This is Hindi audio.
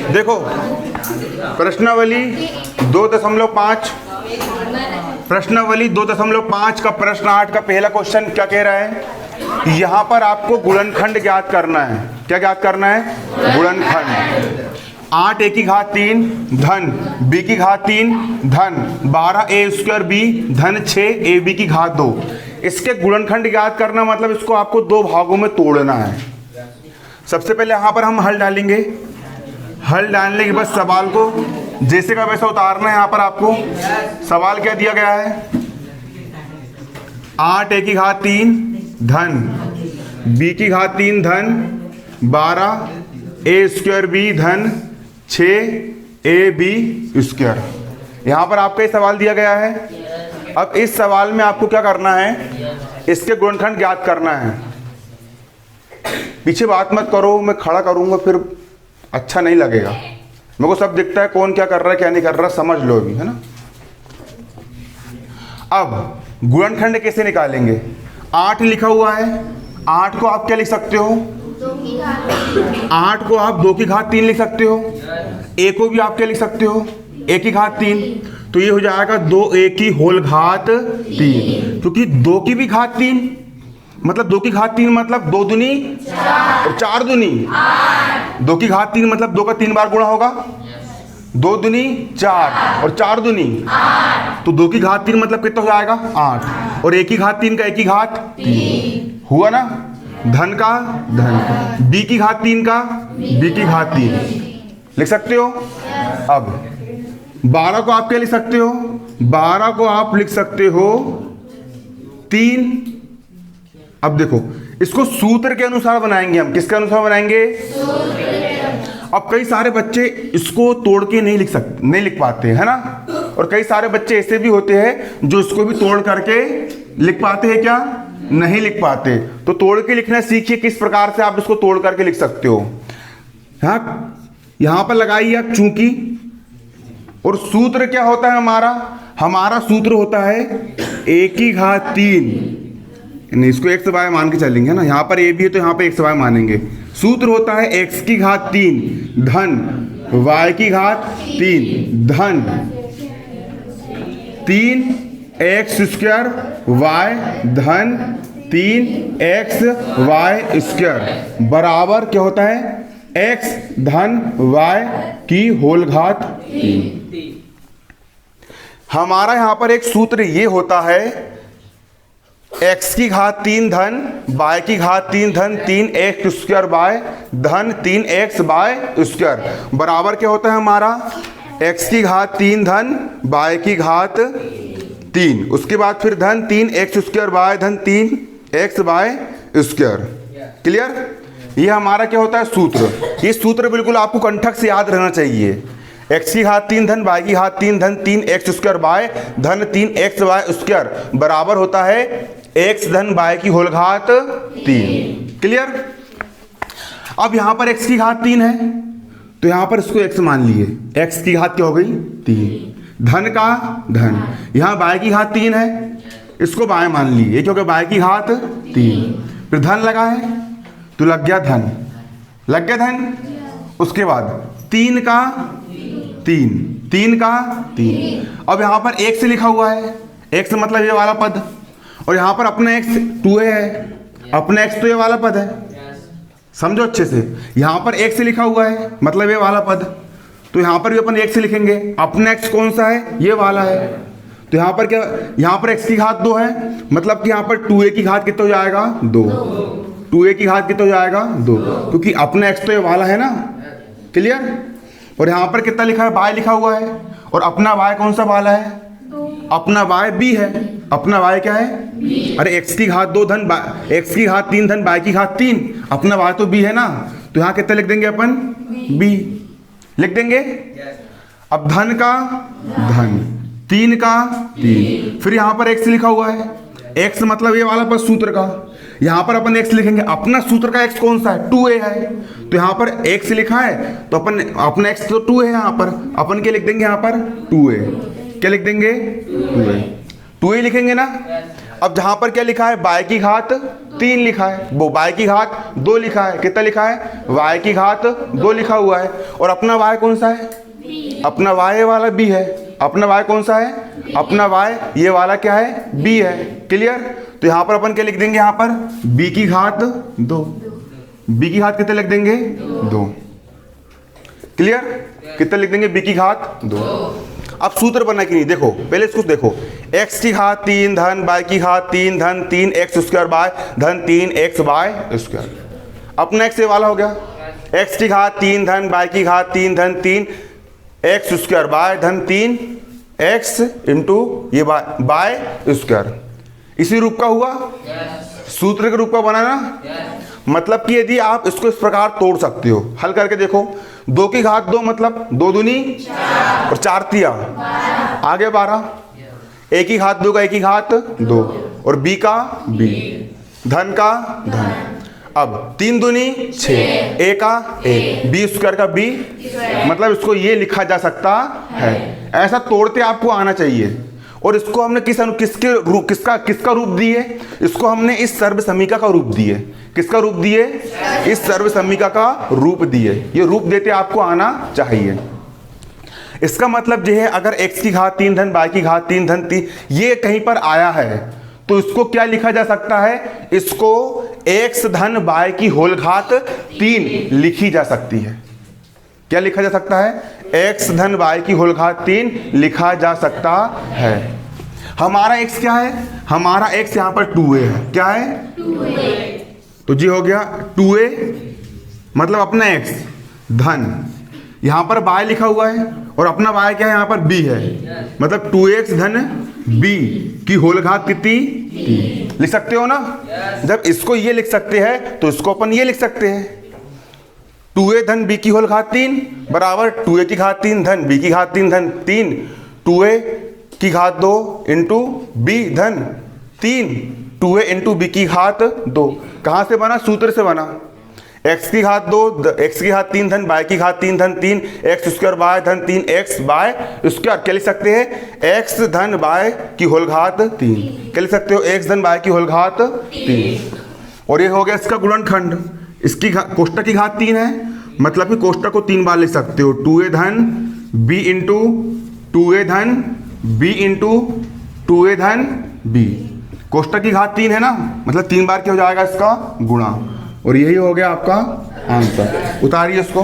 देखो प्रश्नावली 2.5 प्रश्नावली 2.5 का प्रश्न 8 का पहला क्वेश्चन क्या कह रहा है? यहाँ पर आपको गुणनखंड ज्ञात करना है। क्या ज्ञात करना है? गुणनखंड। 8 a की घात 3 धन b की घात 3 धन 12a² b धन 6ab की घात 2। इसके गुणनखंड ज्ञात करना मतलब इसको आपको दो भागों में तोड़ना है। सबसे पहले यहाँ पर हम हल डालेंगे। हल डालने के बाद सवाल को जैसे का वैसा उतारना है। यहाँ पर आपको सवाल क्या दिया गया है? 8 a की घात 3 धन b की घात 3 धन 12a² b धन 6ab²। यहाँ पर आपका ये सवाल दिया गया है। अब इस सवाल में आपको क्या करना है? इसके गुणनखंड ज्ञात करना है। पीछे बात मत करो, मैं खड़ा करूंगा फिर अच्छा नहीं लगेगा। मेरे को सब दिखता है कौन क्या कर रहा है क्या नहीं कर रहा, समझ लो अभी, है ना। अब गुणनखंड कैसे निकालेंगे? 8 लिखा हुआ है, 8 को आप क्या लिख सकते हो? 8 को आप 2 की घात 3 लिख सकते हो। a को भी आप क्या लिख सकते हो? a की घात 3। तो ये हो जाएगा 2a की होल घात 3, क्योंकि 2 की भी घात 3 मतलब 2 की घात 3 मतलब 2 दूनी 4 4 दूनी 2 की घात 3 मतलब 2 का 3 बार गुणा होगा। 2 दूनी 4 और 4 दूनी 8। तो 2 की घात 3 मतलब कितना हो जाएगा? 8। और a की घात 3 का a की घात 3 हुआ ना। धन का धन, b की घात 3 का b की घात 3 लिख सकते हो। अब 12 को आप क्या लिख सकते हो? 12 को आप लिख सकते हो 3। अब देखो इसको सूत्र के अनुसार बनाएंगे हम। किसके अनुसार बनाएंगे? अब कई सारे बच्चे इसको तोड़ के नहीं लिख पाते है ना। और कई सारे बच्चे ऐसे भी होते हैं जो इसको भी तोड़ करके लिख पाते हैं। क्या? नहीं लिख पाते। तो तोड़ के लिखना सीखिए, किस प्रकार से आप इसको तोड़ करके लिख सकते हो। यहां पर लगाइए आप चूंकि। और सूत्र क्या होता है हमारा सूत्र होता है a की घात 3। नहीं, इसको x y मान के चलेंगे ना। यहाँ पर a भी है तो यहाँ पे x y मानेंगे। सूत्र होता है x की घात 3 धन y की घात 3 धन 3x² y धन 3xy² बराबर क्या होता है? x धन y की होल घात 3। हमारा यहाँ पर एक सूत्र ये होता है x की घात 3 धन y की घात 3 धन 3x² y धन 3xy² बराबर क्या होता है हमारा? x की घात 3 धन y की घात 3, उसके बाद फिर धन 3x² y धन 3xy²। क्लियर? ये हमारा क्या होता है? सूत्र। ये सूत्र बिल्कुल आपको कंठक से याद रहना चाहिए। x की घात 3 धन y की घात 3 धन 3x² y धन 3xy² बराबर होता है x धन y की होल घात 3। क्लियर? अब यहां पर x की घात 3 है तो यहां पर इसको x मान लिए। x की घात क्या हो गई? 3। धन का धन, यहां y की घात 3 है, इसको y मान लिए क्योंकि y की घात 3। फिर धन लगा है तो लग गया धन, लग गया धन। उसके बाद 3 का 3 का 3। अब यहां पर x लिखा हुआ है, x मतलब ये वाला पद, और यहां पर अपना x 2a है, अपना x तो ये वाला पद है। समझो अच्छे से, यहां पर x लिखा हुआ है मतलब ये वाला पद, तो यहां पर भी अपन x लिखेंगे। अपना x कौन सा है? ये वाला है। तो यहां पर क्या? यहां पर x की घात 2 है मतलब कि यहां पर 2a की घात कितना हो जाएगा? 2। 2a की घात कितना हो जाएगा? 2, क्योंकि अपना x तो ये वाला है ना। क्लियर? और यहां पर कितना लिखा है? y लिखा हुआ है। और अपना y कौन सा वाला है? अपना y b है। अपना y क्या है? अरे x की घात 2 धन x की घात 3 धन y की घात 3, अपना y तो b है ना। तो यहां कितना लिख देंगे अपन? b लिख देंगे। अब धन का धन, 3 का 3, फिर यहां पर x लिखा हुआ है, x मतलब ये वाला पद सूत्र का। यहां पर अपन x लिखेंगे, अपना सूत्र का x कौन सा है? 2a है। तो यहां पर x लिखा है तो अपन अपना x तो 2 है, यहां पर अपन क्या लिख देंगे? यहां पर 2a। क्या लिख देंगे? 2a लिखेंगे ना। अब जहां पर क्या लिखा है, y की घात 3 लिखा है, वो y की घात 2 लिखा है, कितना लिखा है, y की घात 2 लिखा हुआ है। और अपना y कौन सा है, अपना y वाला b है। अपना y कौन सा है, अपना y ये वाला क्या है, b है। क्लियर। तो यहाँ पर अपन क्या लिख देंगे, यहाँ पर b की घात 2, b की घात कितने लिख देंगे, 2। क्लियर। कितना लिख देंगे, b की घात 2। अब सूत्र बना कि नहीं, देखो पहले इसको देखो, x की घात 3 धन y की घात 3 धन 3x स्क्वायर बाय धन 3x वाई स्क्वायर। अपना x ये वाला हो गया, x की घात 3 धन y की घात 3 धन 3x स्क्वायर बाय धन 3x इंटू ये बाय स्क्वायर। इसी रूप का हुआ, सूत्र के रूप का बना ना। मतलब कि यदि आप इसको इस प्रकार तोड़ सकते हो, हल करके देखो, 2 की घात 2 मतलब 2 दूनी 4 और 4 तिया आगे 12, a की घात 2 का a की घात 2 और b का b, धन का धन। अब 3 दूनी 6, a का a, b स्क्वायर का b, मतलब इसको ये लिखा जा सकता है। ऐसा तोड़ते आपको आना चाहिए। और इसको हमने किसका रूप दिए, इसको हमने इस सर्व समीका का रूप दिए। किसका रूप दिए, इस सर्व समीका का रूप दिए। ये रूप देते आपको आना चाहिए। इसका मतलब ये है, अगर x की घात 3 धन y की घात 3 धन 3 ये कहीं पर आया है तो इसको क्या लिखा जा सकता है, इसको x धन y की होल घात 3 लिखी जा सकती है। क्या लिखा जा सकता है, x धन y की होल घात 3 लिखा जा सकता है। हमारा x क्या है, हमारा x यहाँ पर 2a है। क्या है, 2a। तो जी हो गया 2a, मतलब अपना x धन, यहाँ पर y लिखा हुआ है और अपना y क्या है, यहाँ पर b है, मतलब 2x धन b की होल घात कितनी, 3 लिख सकते हो ना। जब इसको ये लिख सकते हैं तो इसको अपन ये लिख सकते हैं, 2a धन b की होल घात 3 बराबर 2a की घात 3 धन b की घात 3 धन 3, 2a की घात 2 इंटू b धन 3, 2a इंटू b की घात 2। कहाँ से बना, सूत्र से बना। x की घात 2, x की घात 3 धन y की घात 3 धन 3 x स्क्वायर बाय धन 3x बाय स्क्वायर। क्या लिख सकते हैं, x धन y की होल घात 3। क्या लिख सकते हो, x धन y की होल घात 3। और ये हो गया इसका गुणनखंड। इसकी कोष्टक की घात 3 है, मतलब कि कोष्टक को 3 बार लिख सकते हो, 2a धन b इंटू 2a धन b इंटू 2a धन b। कोष्टक की घात 3 है ना, मतलब 3 बार क्या हो जाएगा इसका गुणा। और यही हो गया आपका आंसर। उतारिए इसको।